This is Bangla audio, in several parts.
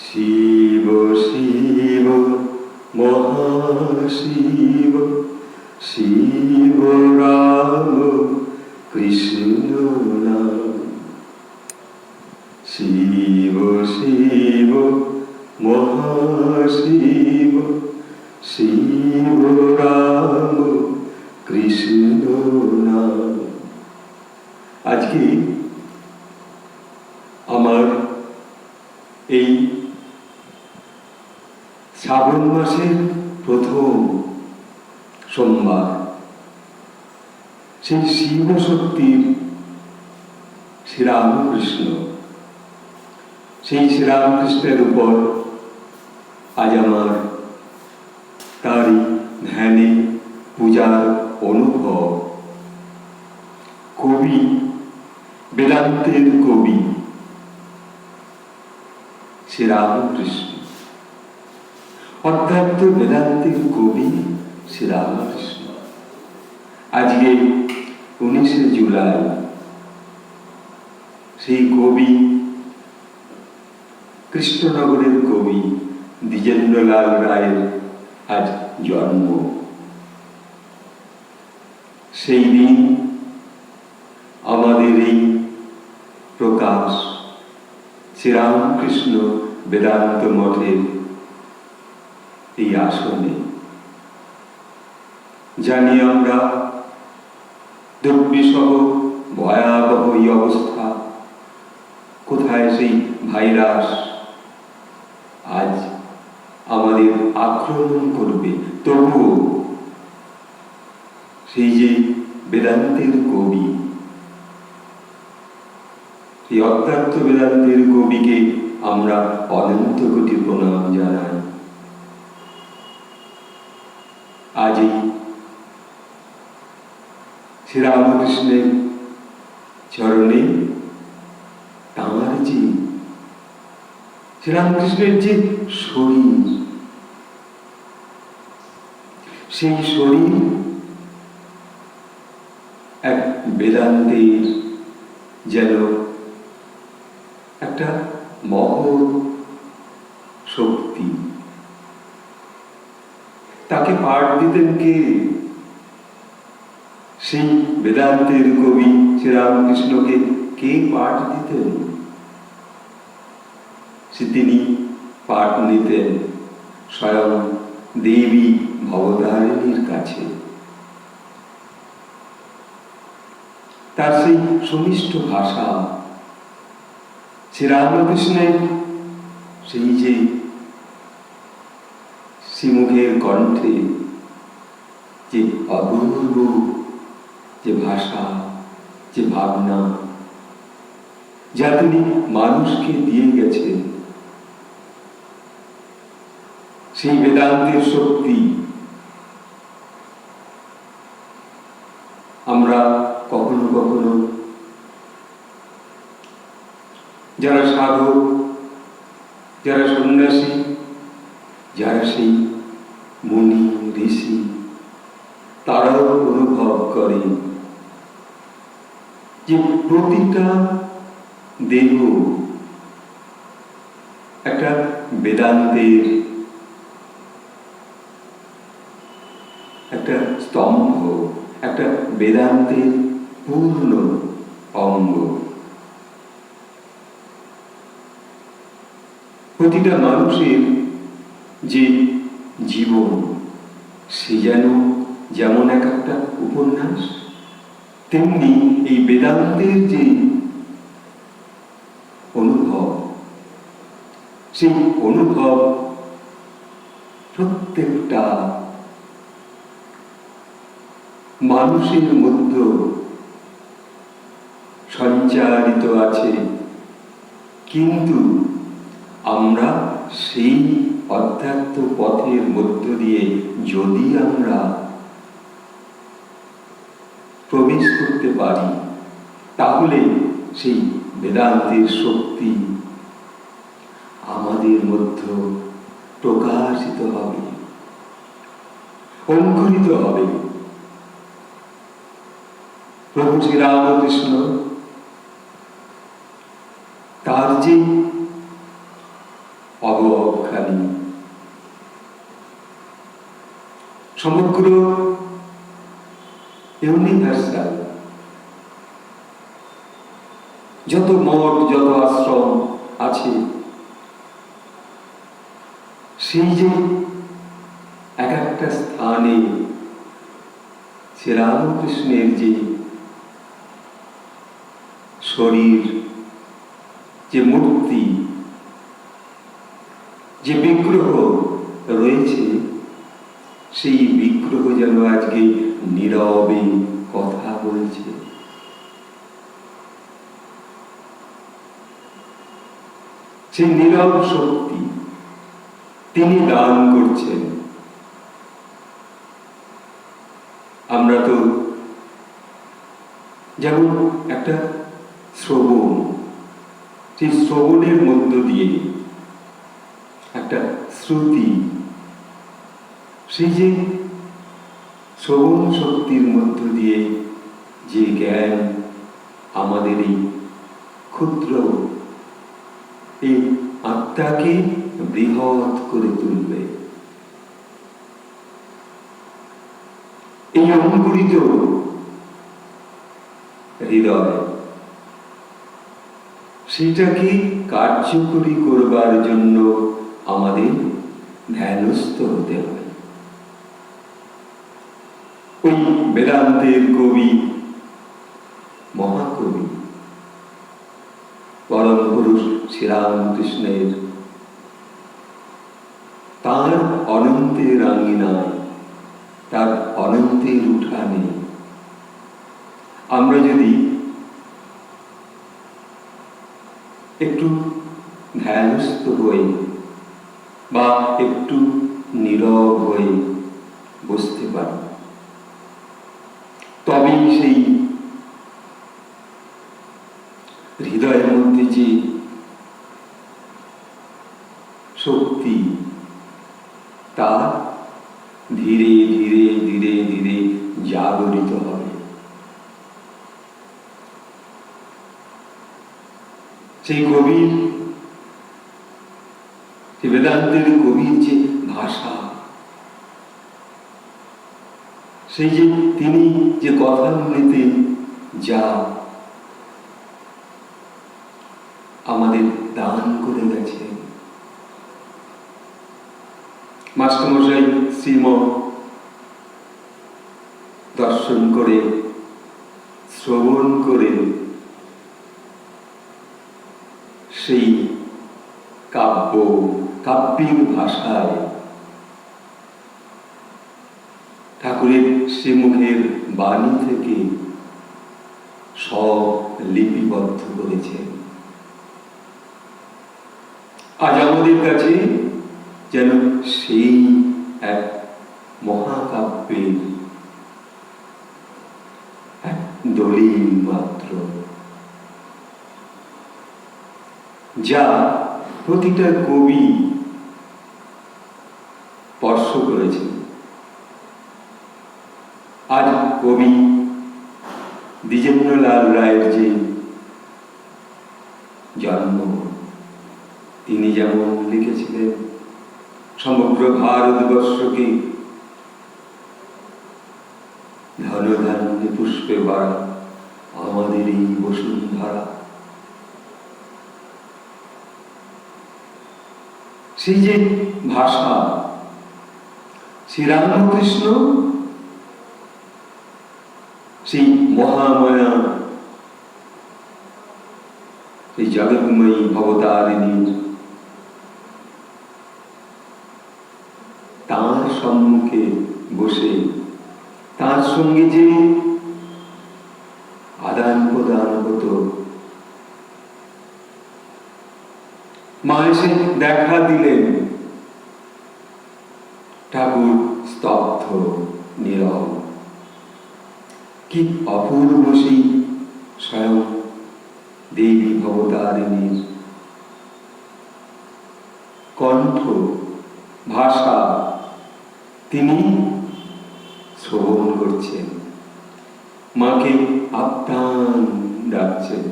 শিব শিব মহাশিব শিব রাম কৃষ্ণ নাম। শিব শিব মহাশিব শিব রাম কৃষ্ণ নাম। আজকে আমার এই শ্রাবণ মাসের প্রথম সোমবার, সেই শিব শক্তির শ্রীরামকৃষ্ণ, সেই শ্রীরামকৃষ্ণের উপর আজ আমার তারই ধ্যানে পূজার অনুভব। কবি, বেদান্তের কবি শ্রীরামকৃষ্ণ, অধ্যাত্ম বেদান্তের কবি শ্রীরামকৃষ্ণ। আজকে 19শে জুলাই সেই কবি, কৃষ্ণনগরের কবি দ্বিজেন্দ্রলাল রায়ের আজ জন্ম। সেই দিন আমাদের এই প্রকাশ শ্রীরামকৃষ্ণ বেদান্ত মঠের এই আসনে। জানি আমরা দুর্বিষহ ভয়াবহ এই অবস্থা, কোথায় সেই ভাইরাস আজ আমাদের আক্রমণ করবে, তবুও সেই যে বেদান্তের কবি, সেই অধ্যাত্ম বেদান্তের কবিকে আমরা অনন্ত কোটি প্রণাম জানাই। আজই শ্রীরামকৃষ্ণের চরণে তাঁর যে শ্রীরামকৃষ্ণের যে শরীর, সেই শরীর এক বেদান্তের যেন একটা মহৎ শক্তি। তাকে পাঠ দিতেন কে? সেই বেদান্তের কবি শ্রীরামকৃষ্ণকে কে পাঠ দিতেন? তিনি পাঠ নিতেন স্বয়ং দেবী ভবতারিণীর কাছে। তার সেই সুমিষ্ট ভাষা, শ্রীরামকৃষ্ণের সেই যে শ্রীমুখের কণ্ঠে যে অপূর্ব যে ভাষা, যে ভাবনা, যা তিনি মানুষকে দিয়ে গেছেন, সেই বেদান্তের শক্তি আমরা কখনো কখনো যারা সাধক, যারা সন্ন্যাসী, যারা সেই মুনি ঋষি, তারাও অনুভব করে যে প্রতিটা দেহ একটা বেদান্তের একটা স্তম্ভ, একটা বেদান্তের পূর্ণ অঙ্গ। প্রতিটা মানুষের যে জীবন, সে যেমন এক একটা উপন্যাস, তেমনি এই বেদান্তের যে অনুভব, সেই অনুভব প্রত্যেকটা মানুষের মধ্যে সঞ্চারিত আছে। কিন্তু আমরা সেই অধ্যাত্ম পথের মধ্য দিয়ে যদি আমরা প্রবেশ করতে পারি, তাহলে সেই বেদান্তের শক্তি আমাদের মধ্যে প্রকাশিত হবে, অঙ্কুরিত হবে। প্রভু শ্রীরামকৃষ্ণ যে অবখানি সমগ্র ইউনিভার্সাল যত মঠ যত আশ্রম আছে, সেই যে এক একটা স্থানে শ্রীরামকৃষ্ণের যে শরীর, যে মূর্তি, যে বিগ্রহ রয়েছে, সেই বিগ্রহ যেন আজকে নীরবে কথা বলছে। সেই নীরব শক্তি তিনি দান করছেন। আমরা তো যেমন একটা শ্রবণ, সেই শ্রবণের মধ্য দিয়ে একটা শ্রুতি, সেই যে শ্রবণ শক্তির মধ্য দিয়ে যে জ্ঞান আমাদের এই ক্ষুদ্র এই আত্মাকে বৃহৎ করে তুলবে। এই অঙ্কুরিত হৃদয়, সেটাকে কার্যকরী করবার জন্য আমাদের ধ্যানস্থ হতে হবে। ওই বেদান্তের কবি, মহাকবি পরম পুরুষ শ্রীরামকৃষ্ণের তার অনন্তের আঙ্গিনায়, তার অনন্তের উঠানে আমরা যদি একটু ধ্যানস্থ হয়ে বা একটু নীরব হয়ে বসতে পারি, তবেই সেই হৃদয়ের মধ্যে যে শক্তি, তা ধীরে ধীরে ধীরে ধীরে জাগরিত হবে। সেই কবির, বেদান্তের কবির যে ভাষা, সেই যে তিনি যে কথাগুলিতে যা আমাদের দান করে গেছেন, মাস্টারমশাই শ্রীম দর্শন করে, শ্রবণ করে সেই কাব্য, কাব্যিক ভাষায় ঠাকুরের শ্রীমুখের বাণী থেকে সব লিপিবদ্ধ করেছেন। আজ আমাদের কাছে যেন সেই এক মহাকাব্যের এক দলিল মাত্র, যা প্রতিটা কবি স্পর্শ করেছেন। আজ কবি দ্বিজেন্দ্রলাল রায়ের যে জন্ম, তিনি যেমন লিখেছিলেন সমগ্র ভারতবর্ষকে ধন ধান্যে পুষ্পে ভরা আমাদের এই বসুন্ধরা, সেই যে ভাষা, শ্রীরামকৃষ্ণ সেই মহামায়া, সেই জগৎময়ী ভবতারিণীর তাঁর সম্মুখে বসে তাঁর সঙ্গে যে আদান প্রদান হতো, মা এসে দেখা দিলেন, ঠাকুর স্তব্ধ নীরব। কি অপূর্ব সেই স্বয়ং দেবী ভবতারিণীর কণ্ঠ, ভাষা তিনি শ্রবণ করছেন, মাকে আপ্রাণ ডাকছেন,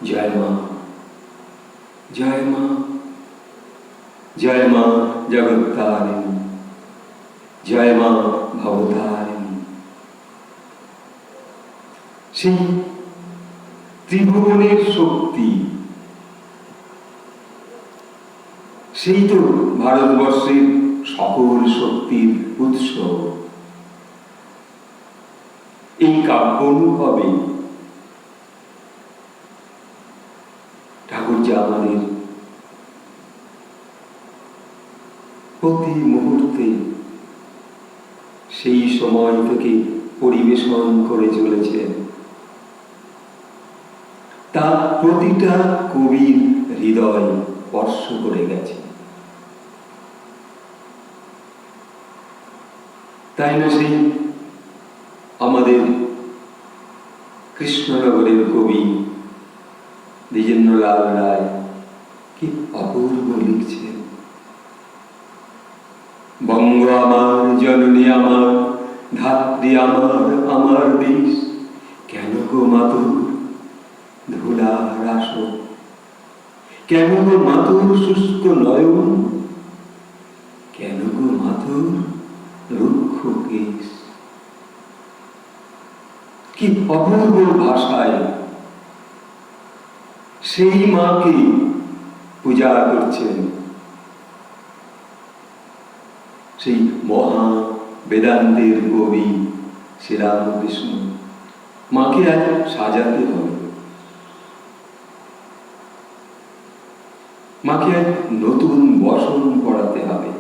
জয় মা, জয় মা, জয় মা জগত্তারিণী, জয় মা ভবতারিণী। সেই ত্রিভুবনের শক্তি, সেই তো ভারতবর্ষের সকল শক্তির উৎস। এই কাব্য অনুভবে ঠাকুর যে আমাদের প্রতি মুহূর্তে সেই সময় থেকে পরিবেশন করে চলেছেন, তা প্রতিটা কবির হৃদয় স্পর্শ করে গেছে। তাই না সেই আমাদের কৃষ্ণনগরের কবি দ্বিজেন্দ্রলাল রায় কি অপূর্ব লিখছেন, বঙ্গ আমার, জননী আমার, ধাত্রী আমার, আমার দেশ, কেন গো মাতুর ধুলার আসন, কেন গো মাতুর শুষ্ক নয়ন, কেন গো মাতুর রুক্ষ কেশ। কি অপূর্ব ভাষায় সেই মাকে পূজা করছেন সেই মহা বেদান্তের কবি শ্রীরামকৃষ্ণ। মাকে আজ সাজাতে হবে, মাকে আজ নতুন বসন পড়াতে হবে,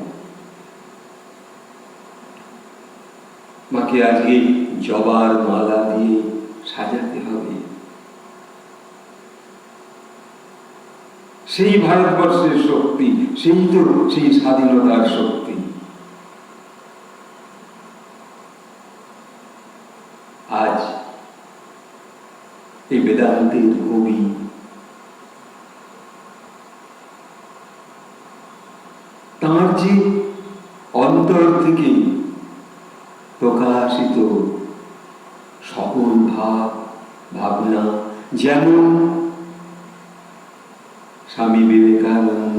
মাকে আজকে জবার মালা দিয়ে সাজাতে হবে। সেই ভারতবর্ষের শক্তি, সেই তো সেই স্বাধীনতার শক্তি। আজ এই বেদান্তের কবি তাঁর যে অন্তর থেকে প্রকাশিত সকল ভাব ভাবনা, যেমন স্বামী বিবেকানন্দ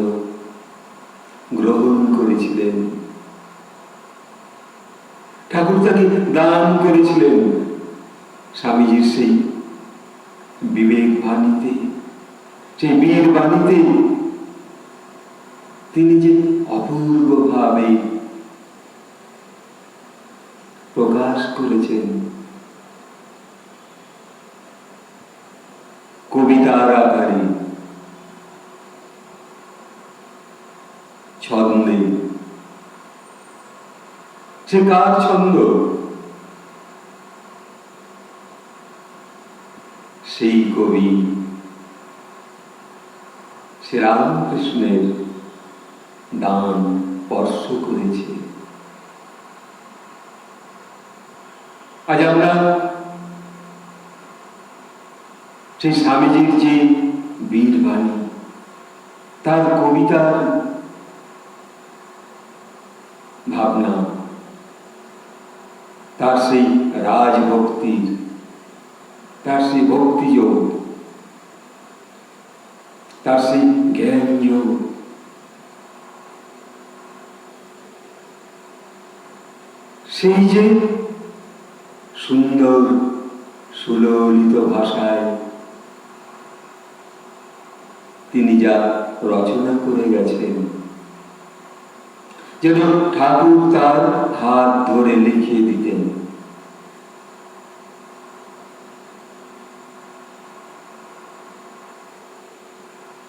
গ্রহণ করেছিলেন, ঠাকুর তাকে দান করেছিলেন স্বামীজির সেই বিবেক বাণীতে, সেই বীর বাণীতে তিনি যে অপূর্ব ভাবে প্রকাশ করেছেন কবিতার আকারে, ছন্দে। সে কার ছন্দ? সেই কবি শ্রীরামকৃষ্ণের দান স্পর্শ করেছে। আজ আমরা সেই স্বামীজির যে বীর বাণী, তার কবিতার ভাবনা, তার সেই রাজভক্তির, তার সেই ভক্তিযোগ, তার সেই জ্ঞান যোগ, সেই যে সুন্দর সুললিত ভাষায় তিনি যা রচনা করে গেছেন, যেন ঠাকুর তার হাত ধরে লিখে দিতেন।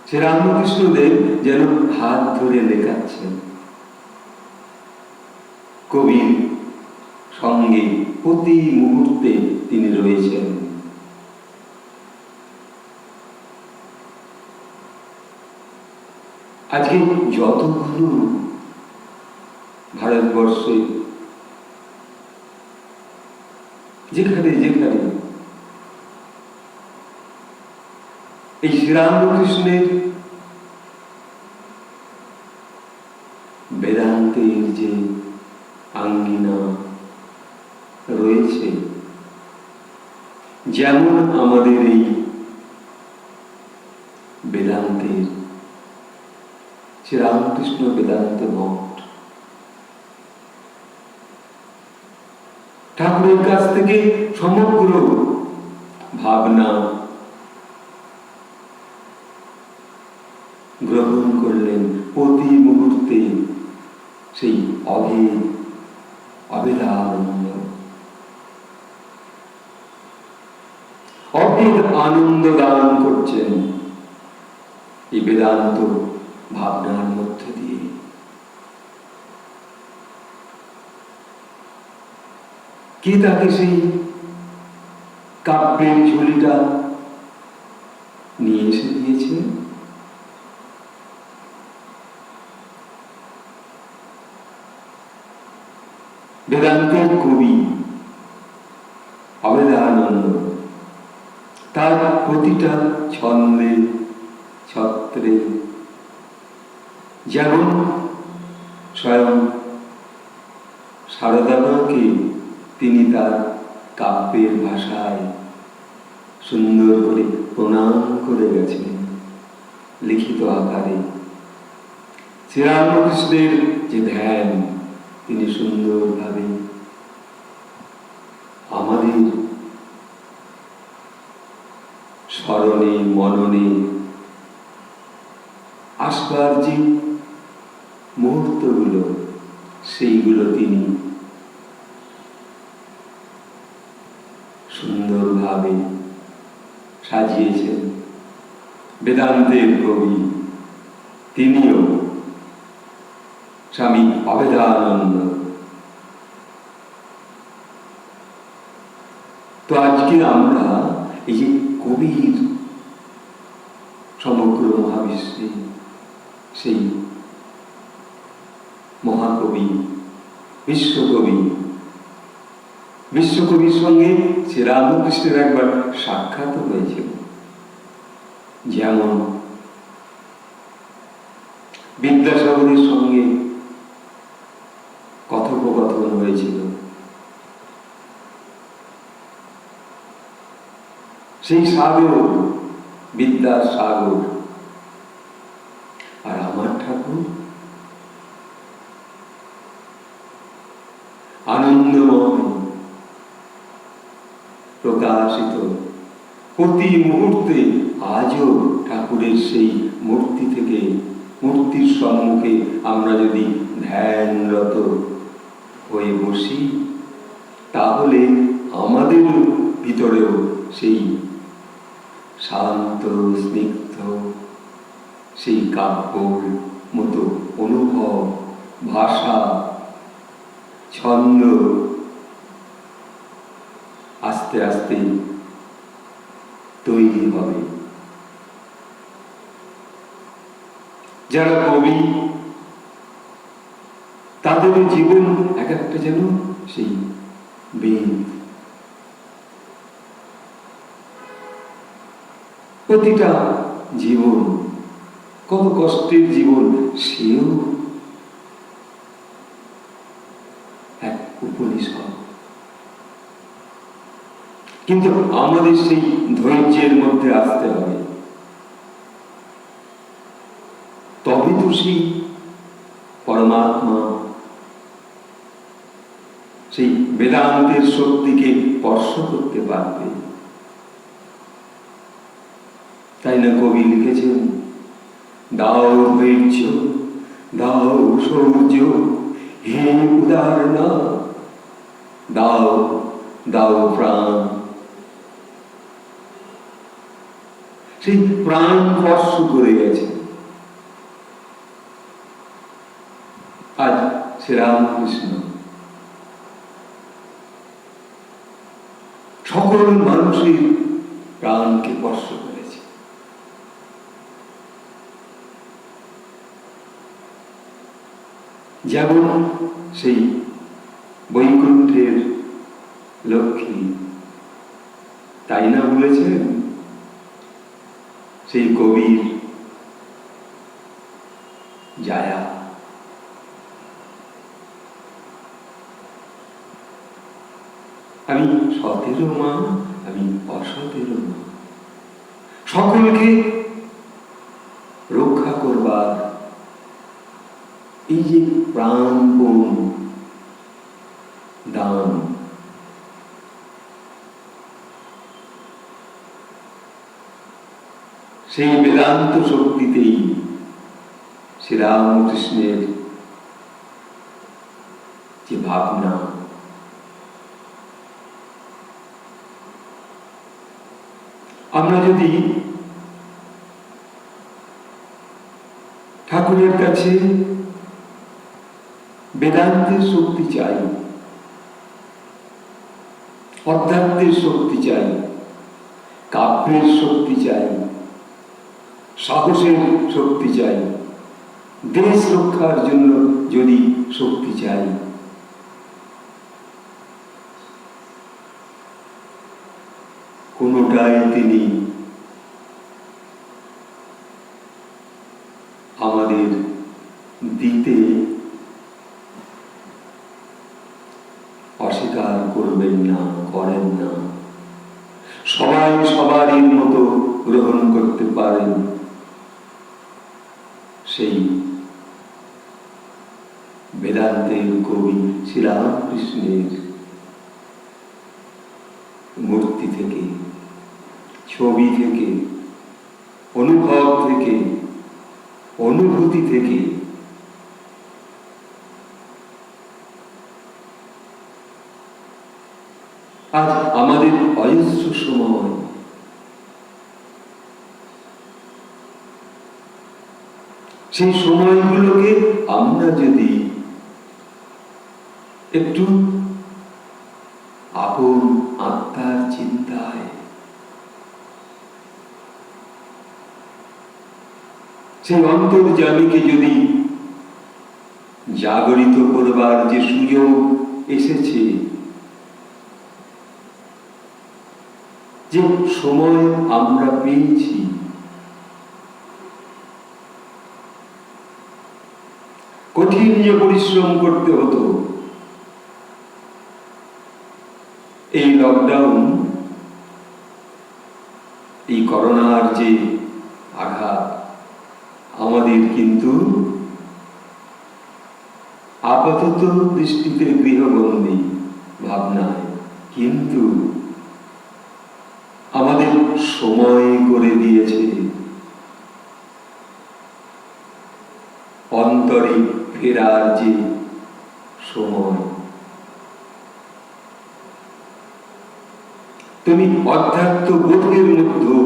শ্রীরামকৃষ্ণদেব যেন হাত ধরে লেখাচ্ছেন, কবির সঙ্গে প্রতি মুহূর্তে তিনি রয়েছেন। আজকে যতগুলো ভারতবর্ষে যেখানে যেখানে এই শ্রীরামকৃষ্ণের বেদান্তের যে আঙ্গিনা রয়েছে, যেমন আমাদের এই শ্রীরামকৃষ্ণ বেদান্ত মঠ। ঠাকুরের কাছ থেকে সমগ্র ভাবনা গ্রহণ করলেন প্রতি মুহূর্তে সেই অভেদানন্দ, অভেদ আনন্দ দান করছেন এই বেদান্ত ভাবনার মধ্য দিয়ে। কে তাকে সেই কাব্যের ঝুলিটা নিয়ে এসে দিয়েছে? বেদান্তের কবি অভেদানন্দ তার প্রতিটা ছন্দে ছত্রে যেমন স্বয়ং সারদা মাকে তিনি তার কাব্যের ভাষায় সুন্দর করে প্রণাম করে গেছেন লিখিত আকারে, শ্রীরামকৃষ্ণের যে ধ্যান তিনি সুন্দরভাবে আমাদের স্মরণে মননে আসবার যে মুহূর্তগুলো সেইগুলো তিনি সুন্দরভাবে সাজিয়েছেন। বেদান্তের কবি তিনিও স্বামী অভেদানন্দ। তো আজকে আমরা এই যে কবির সমগ্র মহাবিশ্বে সেই মহাকবি বিশ্বকবির সঙ্গে শ্রীরামকৃষ্ণের একবার সাক্ষাৎ হয়েছিল। যেমন বিদ্যাসাগরের সঙ্গে কথোপকথন হয়েছিল, সেই সাগর বিদ্যাসাগর আর আমার ঠাকুর আনন্দময় প্রকাশিত প্রতি মুহূর্তে। আজও ঠাকুরের সেই মূর্তি থেকে, মূর্তির সম্মুখে আমরা যদি ধ্যানরত হয়ে বসি তাহলে আমাদের ভিতরেও সেই শান্ত স্নিগ্ধ সেই কাব্যর মতো অনুভব, ভাষা, ছন্দ আস্তে আস্তে তৈরি হবে। যারা কবি তাদের জীবন এক একটা যেন সেই বেদ, প্রতিটা জীবন কত কষ্টের জীবন, সেও এক উপনিষদ। কিন্তু আমাদের সেই ধৈর্যের মধ্যে আসতে হবে, তবে তো সেই পরমাত্মা সেই বেদান্তের শক্তিকে স্পর্শ করতে পারবে। তাই না কবি লিখেছেন, দাও ধৈর্য, দাও সৌর্য, হে উদাহরণ, দাও দাও প্রাণ। সেই প্রাণ স্পর্শ করে গেছে আজ শ্রীরামকৃষ্ণ। সকল মানুষের প্রাণকে স্পর্শ করেছে। যেমন সেই বৈকুণ্ঠের লক্ষ্মী, তাই না বলেছেন সেই কবির জায়া। আমি সতেরো মা, আমি অসতেরো মা, সকলকে রক্ষা করবার এই যে প্রাণপণ দান, সেই বেদান্ত শক্তিতেই শ্রীরামকৃষ্ণের যে ভাবনা, আমরা যদি ঠাকুরের কাছে বেদান্তের শক্তি চাই, অধ্যাত্মের শক্তি চাই, কাব্যের শক্তি চাই, সাহসের শক্তি চাই, দেশ রক্ষার জন্য যদি শক্তি চাই, কোনোটাই তিনি আমাদের দিতে অস্বীকার করবেন না, করেন না। সবাই সবারই মতো গ্রহণ করতে পারেন সেই বেদান্তের কবি শ্রীরামকৃষ্ণের মূর্তি থেকে, ছবি থেকে, অনুভব থেকে, অনুভূতি থেকে আজ আমাদের অজস্র সময় সেই সময়গুলোকে আমরা যদি একটু আপন আত্মার চিন্তায়, সেই অন্তর্যামীকে যদি জাগরিত করবার যে সুযোগ এসেছে, যে সময় আমরা পেয়েছি, কঠিন যে পরিশ্রম করতে হতো, এই লকডাউন, এই করোনার যে আঘাত আমাদের কিন্তু আপাতত দৃষ্টিতে গৃহবন্দী ভাবনায়, কিন্তু আমাদের সময় করে দিয়েছে অন্তরে ফেরার যে সময়। তুমি অধ্যাত্ম বোধের মধ্যে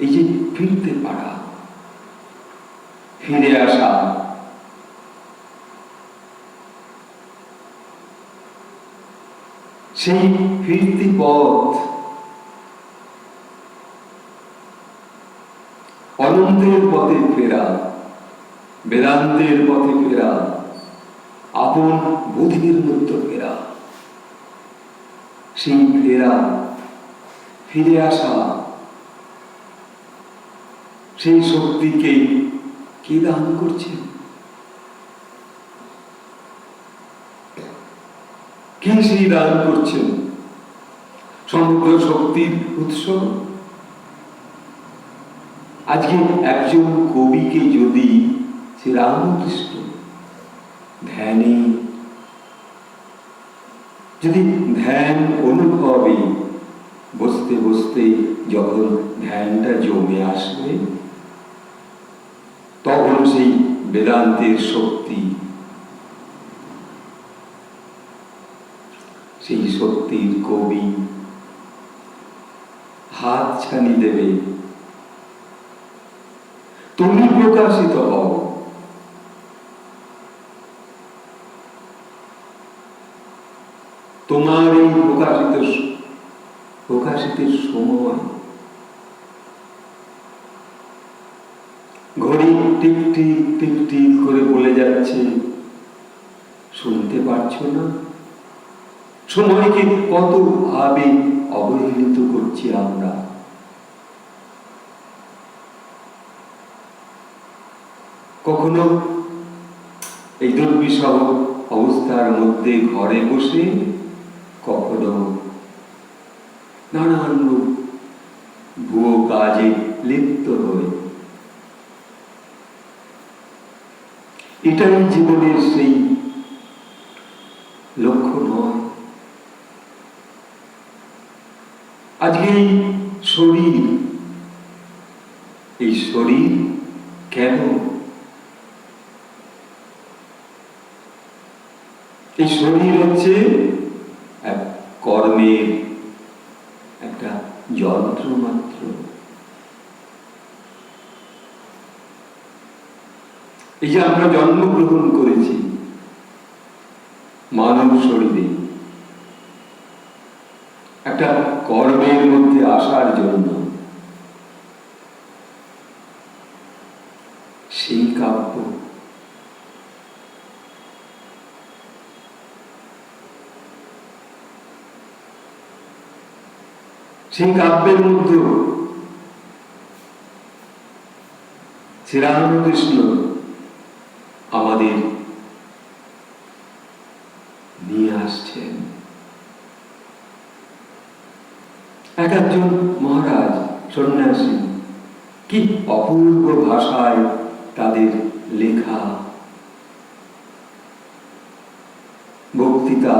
এই যে ফিরতে পারা, ফিরে আসা, সেই ফিরতি পথ, অনন্তের পথে ফেরা, বেদান্তের পথে ফেরা, আপন বোধের মধ্যে ফেরা, সেই ফেরা, ফিরে আসা, সেই শক্তিকে কে দান করছেন? কে সেই দান করছেন? সমগ্র শক্তির উৎস। আজকে একজন কবিকে যদি শ্রীরামকৃষ্ণ ধ্যানে, যদি ধ্যান অনুভবে বসতে বসতে যখন ধ্যানটা জমে আসবে, তখন সেই বেদান্তের শক্তি, সেই শক্তির কবি হাত ছানি দেবে, তুমি প্রকাশিত হও। তোমার এই প্রকাশিতের সময়, ঘড়ি টিক টিক টিক টিক করে বলে যাচ্ছে, শুনতে পারছো না? সময়কে কত ভাবে অবহেলিত করছি আমরা। কখনো এই দুর্বিষহ অবস্থার মধ্যে ঘরে বসে, কখনো নানান ভুয়ো কাজে লিপ্ত হয়ে এটাই জীবনের সেই লক্ষ্য নয়। আজকে এই শরীর কেন? এই শরীর হচ্ছে এক কর্মের একটা যন্ত্র মাত্র। এই যে আমরা জন্মগ্রহণ করেছি মানব শরীরে একটা কর্মের মধ্যে আসার জন্য, সেই কাব্য সেই কাব্যের মধ্যে শ্রীরামকৃষ্ণ আমাদের নিয়ে আসছেন এক একজন মহারাজ সন্ন্যাসী, কি অপূর্ব ভাষায় তাদের লেখা, বক্তৃতা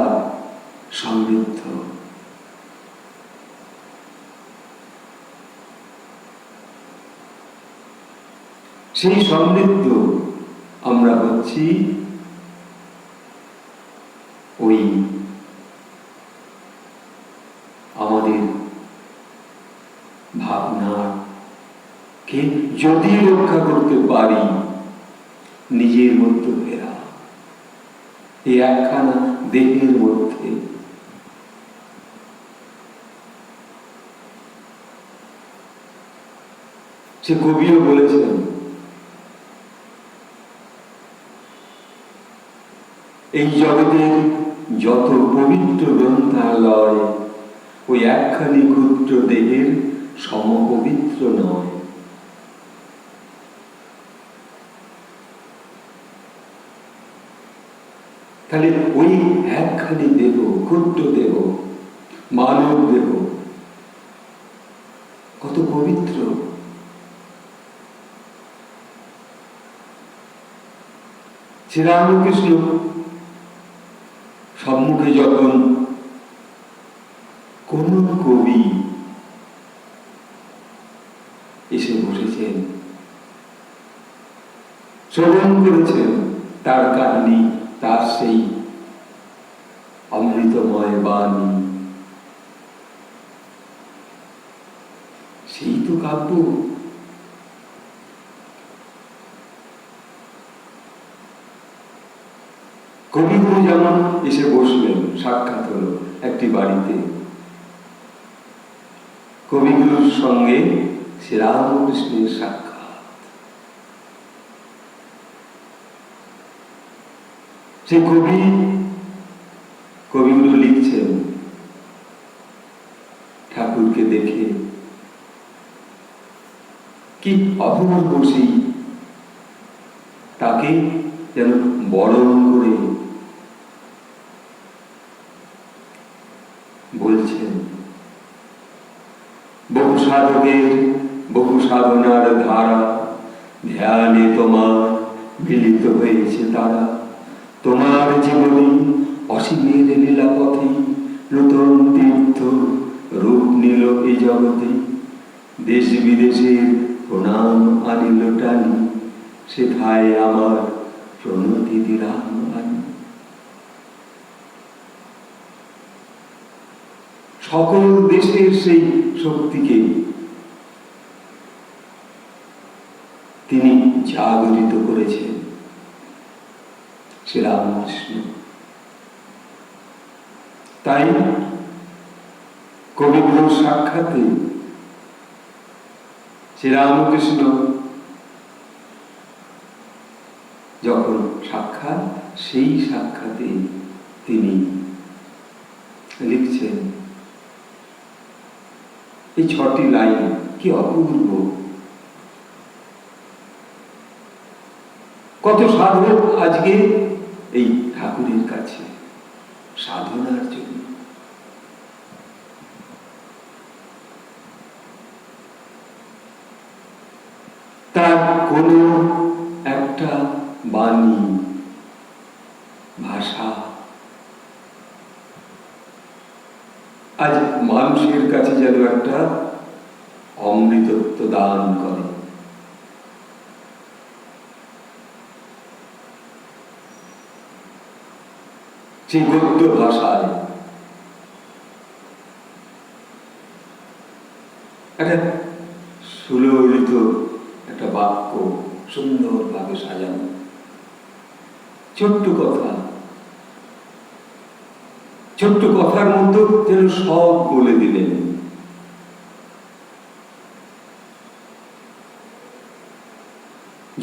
সমৃদ্ধ। সেই সমৃদ্ধ আমরা হচ্ছি ওই আমাদের ভাবনাকে যদি রক্ষা করতে পারি, নিজের মধ্যে ফেরা, এই একখানা দেহের মধ্যে। সে কবিও বলেছেন, এই জগতের যত পবিত্র গ্রন্থালয় ওই একখানি ক্ষুদ্র দেহের সমপবিত্র নয়। তাহলে ওই একখানি দেহ, ক্ষুদ্র দেহ, মানব দেহ কত পবিত্র। শ্রীরামকৃষ্ণ সম্মুখে যখন কোন কবি এসে বসেছেন, শ্রবণ করেছেন তার কাহিনী, তার সেই অমৃতময় বাণী, সেই তো কাব্য। কবিগুরু যেমন এসে বসলেন, সাক্ষাৎ হলো একটি বাড়িতে, কবিগুরুর সঙ্গে শ্রীরামকৃষ্ণের সাক্ষাৎ। সে কবিগুরু লিখছেন ঠাকুরকে দেখে, কি অপূর্ব সেই তাকে যেন বরণ করে বলছেন, বহু সাধকের বহু সাধনার ধারা, ধ্যানে তোমার মিলিত হয়েছে তারা। তোমার জীবনী অসীমের লীলা পথে নূতন তীর্থ রূপ নিল এই জগতে। দেশ বিদেশের প্রণাম আনিল টানি, সেথায় আমার প্রণতি দিলাম আনি। সকল দেশের সেই শক্তিকে তিনি জাগরিত করেছেন শ্রীরামকৃষ্ণ। তাই কবিগুরুর সাক্ষাতে শ্রীরামকৃষ্ণ যখন সাক্ষাৎ, সেই সাক্ষাতে তিনি লিখছেন এই 6টি লাইন, কি অপূর্ব। কত সাধক আজকে এই ঠাকুরের কাছে সাধনার জন্য, তার কোনো একটা বাণী, ভাষা আজ মানুষের কাছে যেন একটা অমৃতত্ব দান করে। সেই গদ্য ভাষায় একটা সুললিত একটা বাক্য সুন্দরভাবে সাজানো, ছোট্ট কথা, ছোট্ট কথার মধ্যে যেন সব বলে দিলেন।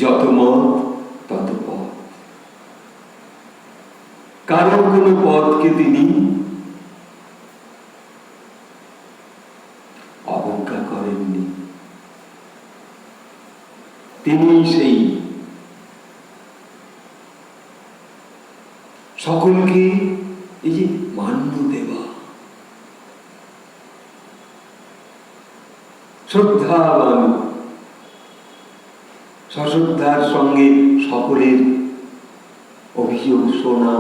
যত মত তত পথ, কারণ কোন পথকে তিনি অবজ্ঞা করেননি। তিনি সেই সকলকে এই যে মান্য দেওয়া, শ্রদ্ধাবান, সশ্রদ্ধার সঙ্গে সকলের অভিযোগ শোনা,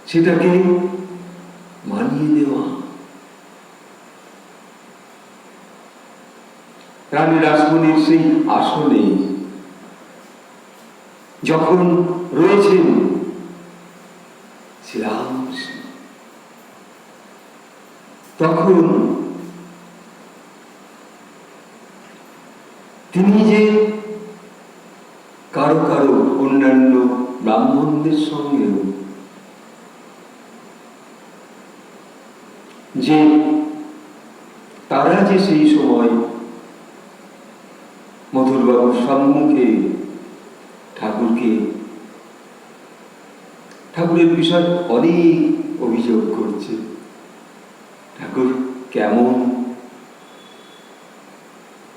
সেটাকে মানিয়ে নেওয়া। রানী রাসমণির সেই আসনে যখন রয়েছেন শ্রীরামকৃষ্ণ, তখন তিনি যে কারো কারো অন্যান্য ব্রাহ্মণদের সঙ্গেও যে তারা যে সেই সময় মধুরবাবুর সম্মুখে ঠাকুরের বিষয় অনেক অভিযোগ করছে, ঠাকুর কেমন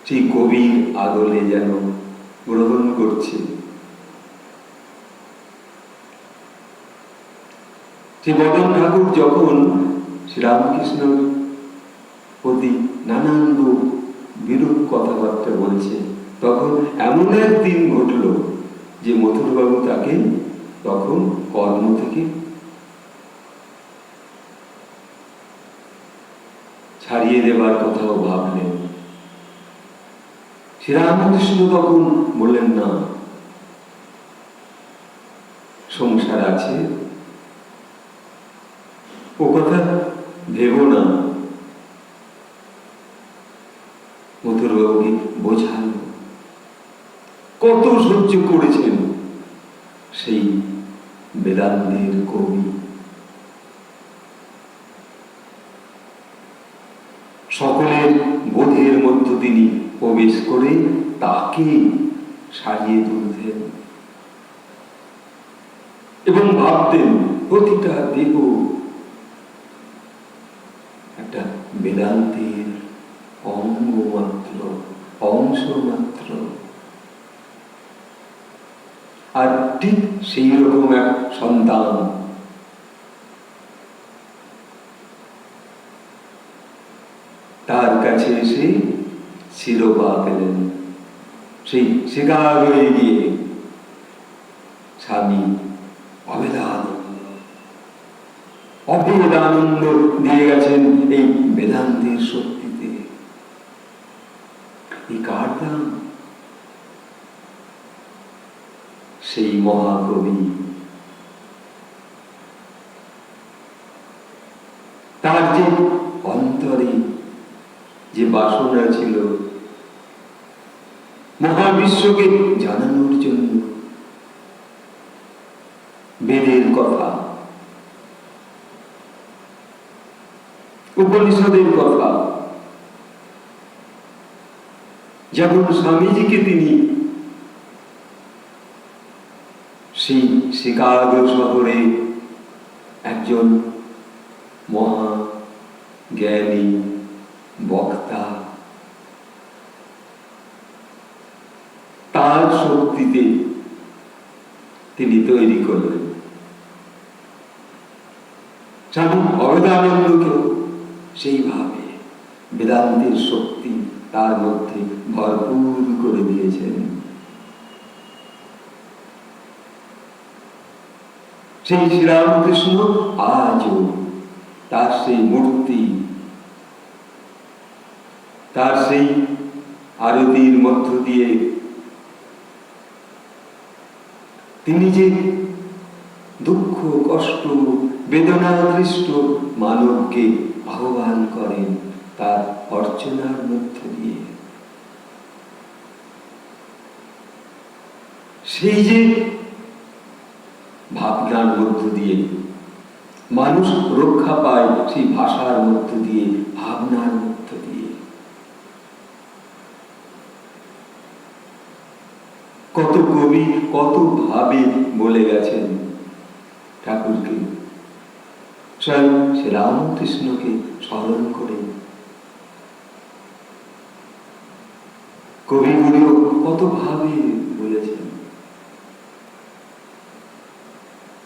সেই গভীর আদলে যেন গ্রহণ করছে। শ্রী বদন ঠাকুর যখন শ্রীরামকৃষ্ণর প্রতি নানান বিরূপ কথাবার্তা বলছে, তখন এমন একদিন ঘটল যে মথুরবাবু তাকে তখন কর্ম থেকে ছাড়িয়ে দেবার কথাও ভাবলেন। শ্রীরামকৃষ্ণ তখন বললেন, না, সংসার আছে, ও কথা ভেব না। মথুরবাবুকে বোঝানো, কত সহ্য করেছেন সেই বেদান্তের কবি। সকলের বোধের মধ্য তিনি প্রবেশ করে তাকে সারিয়ে তুলতেন এবং ভাবতেন প্রতিটা দেহ একটা বেদান্তের অঙ্গ মাত্র, অংশ মাত্র। আর ঠিক সেই রকম এক সন্তান তার কাছে এসে শিরোপা পেলেন। সেই শিকাগোয় গিয়ে স্বামী অভেদানন্দ দিয়ে গেছেন এই বেদান্তের শক্তিতে। এই কার দান? সেই মহাকবি। তার যে অন্তরে যে বাসনা ছিল মহাবিশ্বকে জানানোর জন্য, বেদের কথা, উপনিষদের কথা, যেমন স্বামীজিকে তিনি সেই শিকাগো শহরে একজন মহা জ্ঞানী বক্তা, তার শক্তিতে তিনি তৈরি করলেন। স্বামী অভেদানন্দকেও সেইভাবে বেদান্তের শক্তি তার মধ্যে ভরপুর করে দিয়েছেন। সেই শ্রীরামকৃষ্ণ আজও তার সেই মূর্তি, তার সেই আরতির মধ্য দিয়ে তিনি যে দুঃখ কষ্ট বেদনাদৃষ্ট মানবকে আহ্বান করেন তার অর্চনার মধ্য দিয়ে। সেই যে ভাবনার মধ্য দিয়ে মানুষ রক্ষা পায়, সেই ভাষার মধ্য দিয়ে, ভাবনার মধ্য দিয়ে। কত কবি কত ভাবে বলে গেছেন ঠাকুরকে, স্বয়ং শ্রীরামকৃষ্ণকে স্মরণ করে। কবিগুলিও কত ভাবে বলেছেন,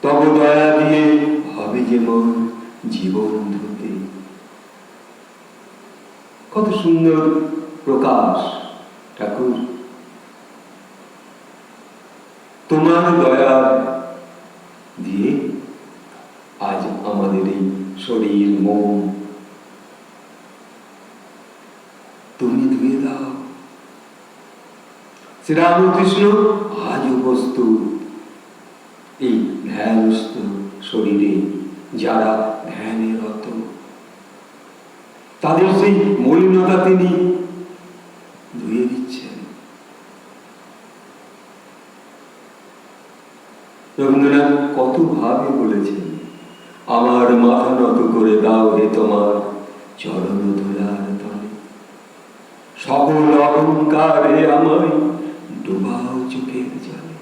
তব দয়া দিয়ে হবে যেমন জীবন ধুতে। কত সুন্দর প্রকাশ ঠাকুর। তোমার দয়া দিয়ে আজ আমাদের এই শরীর মন তুমি ধুয়ে দাও। শ্রীরামকৃষ্ণ আজ উপস্থিত এই ধ্যানস্থ শরীরে যারা ধ্যানে রত, তাদের সেই মলিনতা তিনি ধুয়ে দিচ্ছেন। রবীন্দ্রনাথ কত ভাবে বলেছেন, আমার মাথা নত করে দাও হে তোমার চরণ ধুলার তলে, সকল অহংকারে আমায় ডুবাও চোখের জলে।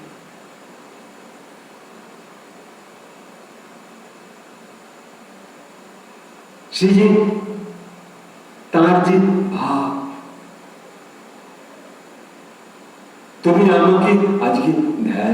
সে যে তার যে ভাব, তুমি আমাকে আজকে ধ্যান